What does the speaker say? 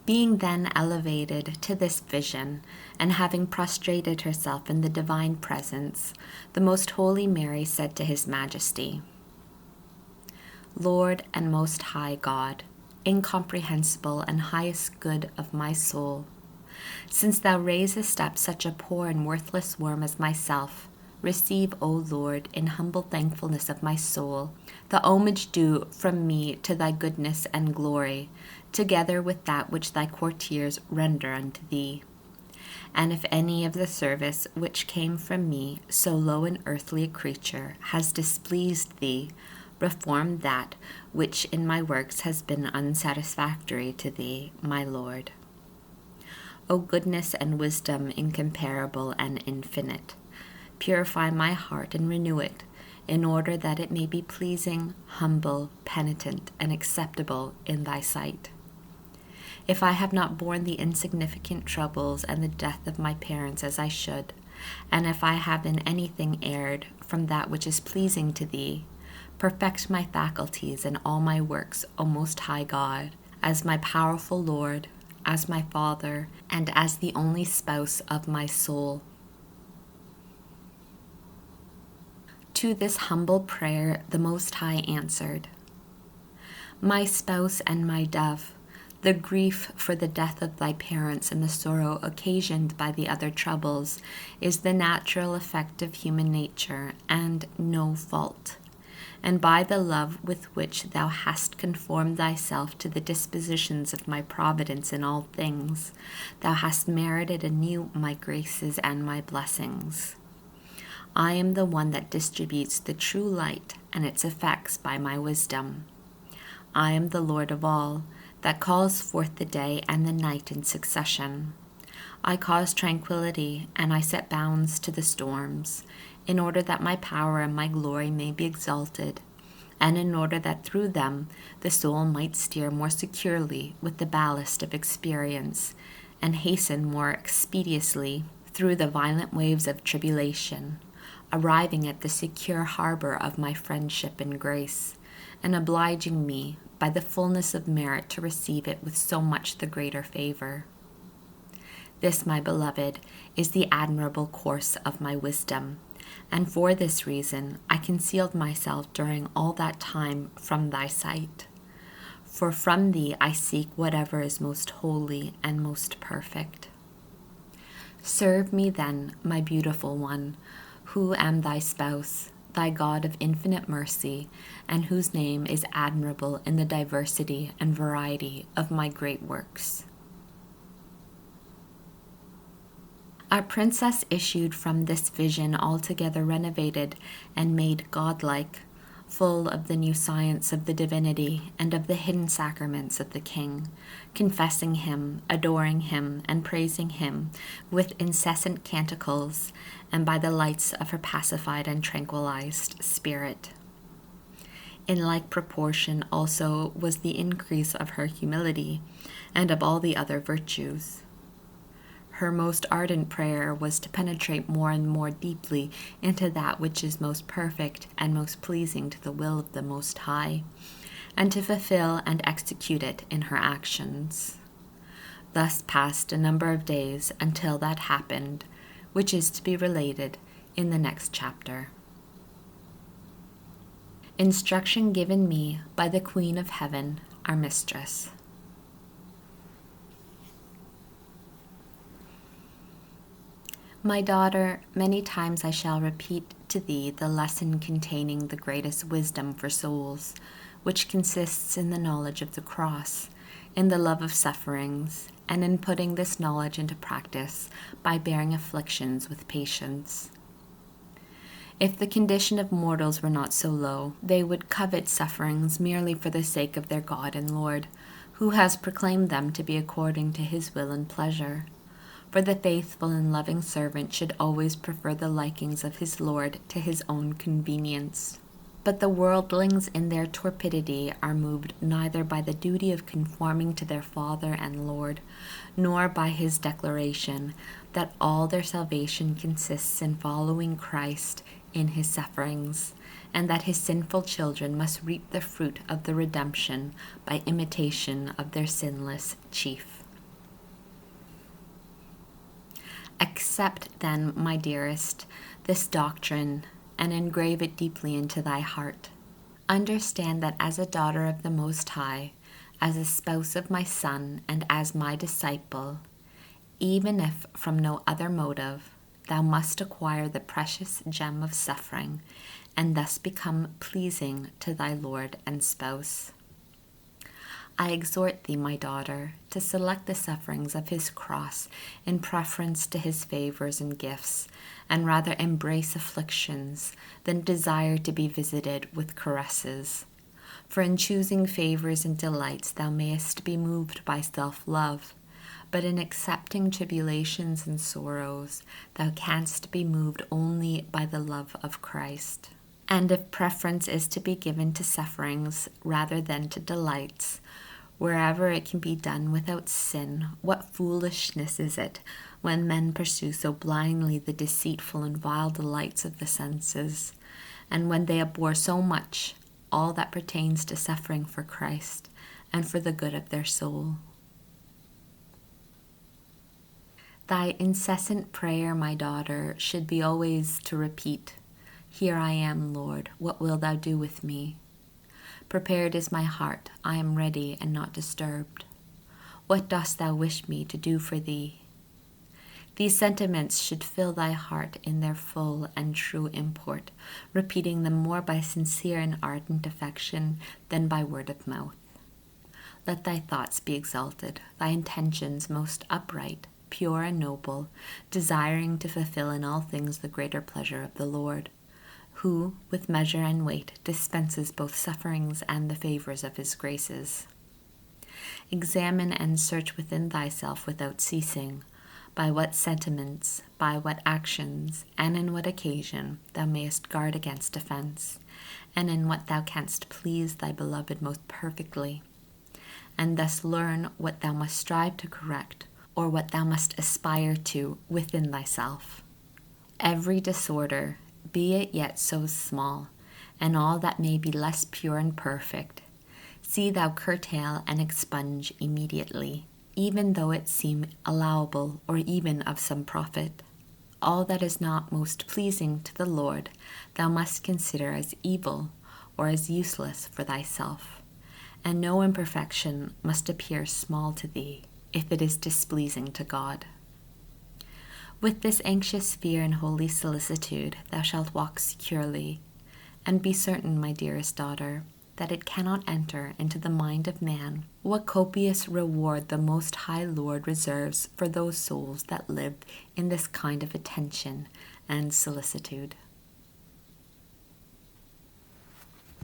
Being then elevated to this vision, and having prostrated herself in the divine presence, the most holy Mary said to his Majesty, Lord and most high God, incomprehensible and highest good of my soul, since thou raisest up such a poor and worthless worm as myself, receive, O Lord, in humble thankfulness of my soul, the homage due from me to thy goodness and glory, together with that which thy courtiers render unto thee. And if any of the service which came from me, so low and earthly a creature, has displeased thee, reform that which in my works has been unsatisfactory to thee, my Lord. O goodness and wisdom incomparable and infinite, purify my heart and renew it, in order that it may be pleasing, humble, penitent, and acceptable in thy sight. If I have not borne the insignificant troubles and the death of my parents as I should, and if I have in anything erred from that which is pleasing to thee, perfect my faculties and all my works, O Most High God, as my powerful Lord, as my Father, and as the only spouse of my soul. To this humble prayer the Most High answered, My spouse and my dove, the grief for the death of thy parents and the sorrow occasioned by the other troubles is the natural effect of human nature and no fault. And by the love with which thou hast conformed thyself to the dispositions of my providence in all things, thou hast merited anew my graces and my blessings. I am the one that distributes the true light and its effects by my wisdom. I am the Lord of all, that calls forth the day and the night in succession. I cause tranquility, and I set bounds to the storms, in order that my power and my glory may be exalted, and in order that through them the soul might steer more securely with the ballast of experience, and hasten more expeditiously through the violent waves of tribulation, arriving at the secure harbor of my friendship and grace, and obliging me by the fullness of merit to receive it with so much the greater favor. This, my beloved, is the admirable course of my wisdom, and for this reason I concealed myself during all that time from thy sight. For from thee I seek whatever is most holy and most perfect. Serve me then, my beautiful one, who am thy spouse, thy God of infinite mercy, and whose name is admirable in the diversity and variety of my great works. Our princess issued from this vision altogether renovated and made godlike, full of the new science of the divinity and of the hidden sacraments of the King, confessing him, adoring him, and praising him with incessant canticles, and by the lights of her pacified and tranquilized spirit. In like proportion also was the increase of her humility, and of all the other virtues. Her most ardent prayer was to penetrate more and more deeply into that which is most perfect and most pleasing to the will of the Most High, and to fulfill and execute it in her actions. Thus passed a number of days until that happened, which is to be related in the next chapter. Instruction given me by the Queen of Heaven, our Mistress. My daughter, many times I shall repeat to thee the lesson containing the greatest wisdom for souls, which consists in the knowledge of the cross, in the love of sufferings, and in putting this knowledge into practice by bearing afflictions with patience. If the condition of mortals were not so low, they would covet sufferings merely for the sake of their God and Lord, who has proclaimed them to be according to his will and pleasure. For the faithful and loving servant should always prefer the likings of his Lord to his own convenience. But the worldlings in their torpidity are moved neither by the duty of conforming to their Father and Lord, nor by his declaration that all their salvation consists in following Christ in his sufferings, and that his sinful children must reap the fruit of the redemption by imitation of their sinless chief. Accept then, my dearest, this doctrine and engrave it deeply into thy heart. Understand that as a daughter of the Most High, as a spouse of my Son, and as my disciple, even if from no other motive, thou must acquire the precious gem of suffering, and thus become pleasing to thy Lord and spouse. I exhort thee, my daughter, to select the sufferings of his cross in preference to his favors and gifts, and rather embrace afflictions than desire to be visited with caresses. For in choosing favors and delights thou mayest be moved by self-love, but in accepting tribulations and sorrows thou canst be moved only by the love of Christ. And if preference is to be given to sufferings rather than to delights, wherever it can be done without sin, what foolishness is it when men pursue so blindly the deceitful and vile delights of the senses, and when they abhor so much all that pertains to suffering for Christ and for the good of their soul. Thy incessant prayer, my daughter, should be always to repeat, "Here I am, Lord, what wilt thou do with me? Prepared is my heart, I am ready and not disturbed. What dost thou wish me to do for thee?" These sentiments should fill thy heart in their full and true import, repeating them more by sincere and ardent affection than by word of mouth. Let thy thoughts be exalted, thy intentions most upright, pure and noble, desiring to fulfill in all things the greater pleasure of the Lord, who, with measure and weight, dispenses both sufferings and the favors of his graces. Examine and search within thyself without ceasing, by what sentiments, by what actions, and in what occasion thou mayest guard against offense, and in what thou canst please thy beloved most perfectly, and thus learn what thou must strive to correct, or what thou must aspire to within thyself. Every disorder, be it yet so small, and all that may be less pure and perfect, see thou curtail and expunge immediately, even though it seem allowable or even of some profit. All that is not most pleasing to the Lord thou must consider as evil or as useless for thyself, and no imperfection must appear small to thee, if it is displeasing to God. With this anxious fear and holy solicitude thou shalt walk securely, and be certain, my dearest daughter, that it cannot enter into the mind of man what copious reward the Most High Lord reserves for those souls that live in this kind of attention and solicitude.